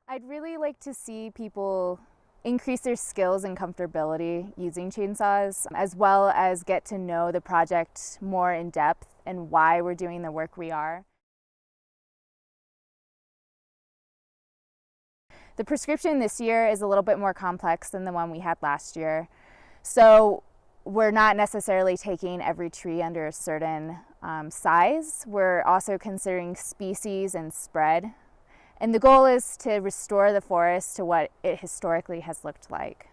I'd really like to see people increase their skills and comfortability using chainsaws, as well as get to know the project more in depth and why we're doing the work we are. The prescription this year is a little bit more complex than the one we had last year. So we're not necessarily taking every tree under a certain size. We're also considering species and spread. And the goal is to restore the forest to what it historically has looked like.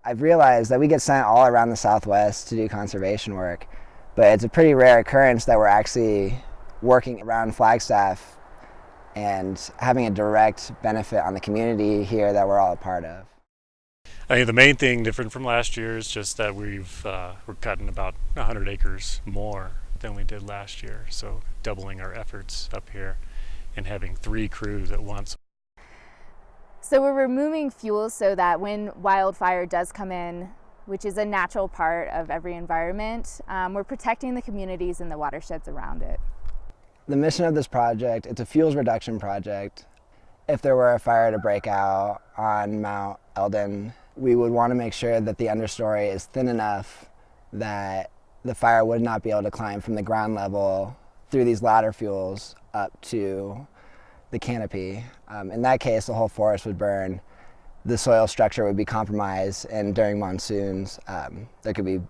I've realized that we get sent all around the Southwest to do conservation work, but it's a pretty rare occurrence that we're actually working around Flagstaff and having a direct benefit on the community here that we're all a part of. I think the main thing different from last year is just that we're cutting about 100 acres more than we did last year, so doubling our efforts up here and having 3 crews at once. So we're removing fuels so that when wildfire does come in, which is a natural part of every environment, we're protecting the communities and the watersheds around it. The mission of this project, it's a fuels reduction project. If there were a fire to break out on Mount Eldon, we would want to make sure that the understory is thin enough that the fire would not be able to climb from the ground level through these ladder fuels up to the canopy. In that case, the whole forest would burn, the soil structure would be compromised, and during monsoons, there could be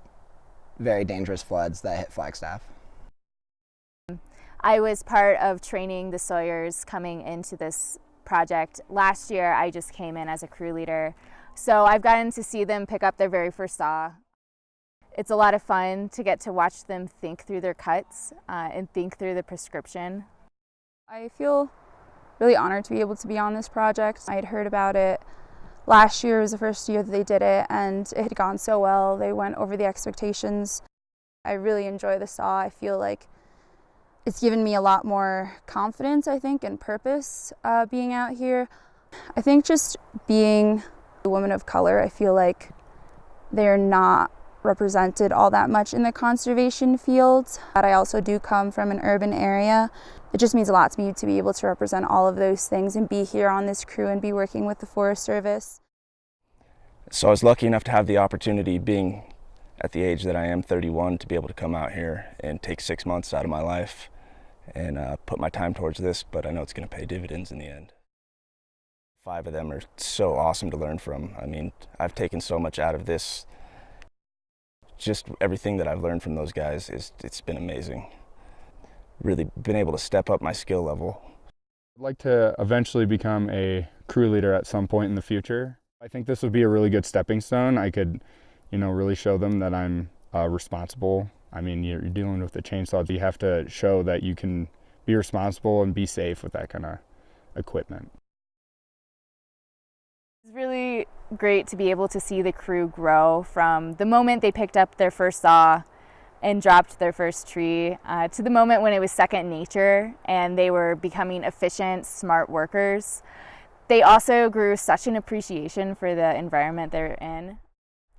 very dangerous floods that hit Flagstaff. I was part of training the sawyers coming into this project. Last year, I just came in as a crew leader, so I've gotten to see them pick up their very first saw. It's a lot of fun to get to watch them think through their cuts and think through the prescription. I feel really honored to be able to be on this project. I had heard about it last year. It was the first year that they did it, and it had gone so well. They went over the expectations. I really enjoy the saw. I feel like it's given me a lot more confidence, I think, and purpose being out here. I think just being a woman of color, I feel like they're not represented all that much in the conservation fields. But I also do come from an urban area. It just means a lot to me to be able to represent all of those things and be here on this crew and be working with the Forest Service. So I was lucky enough to have the opportunity, being at the age that I am, 31, to be able to come out here and take 6 months out of my life and put my time towards this, but I know it's going to pay dividends in the end. 5 of them are so awesome to learn from. I mean, I've taken so much out of this. Just everything that I've learned from those guys, it's been amazing. Really been able to step up my skill level. I'd like to eventually become a crew leader at some point in the future. I think this would be a really good stepping stone. I could, really show them that I'm responsible. I mean, you're dealing with a chainsaw. You have to show that you can be responsible and be safe with that kind of equipment. It's really great to be able to see the crew grow from the moment they picked up their first saw and dropped their first tree to the moment when it was second nature and they were becoming efficient, smart workers. They also grew such an appreciation for the environment they're in.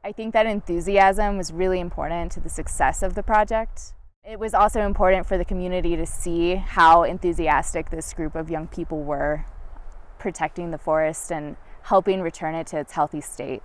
I think that enthusiasm was really important to the success of the project. It was also important for the community to see how enthusiastic this group of young people were protecting the forest and helping return it to its healthy state.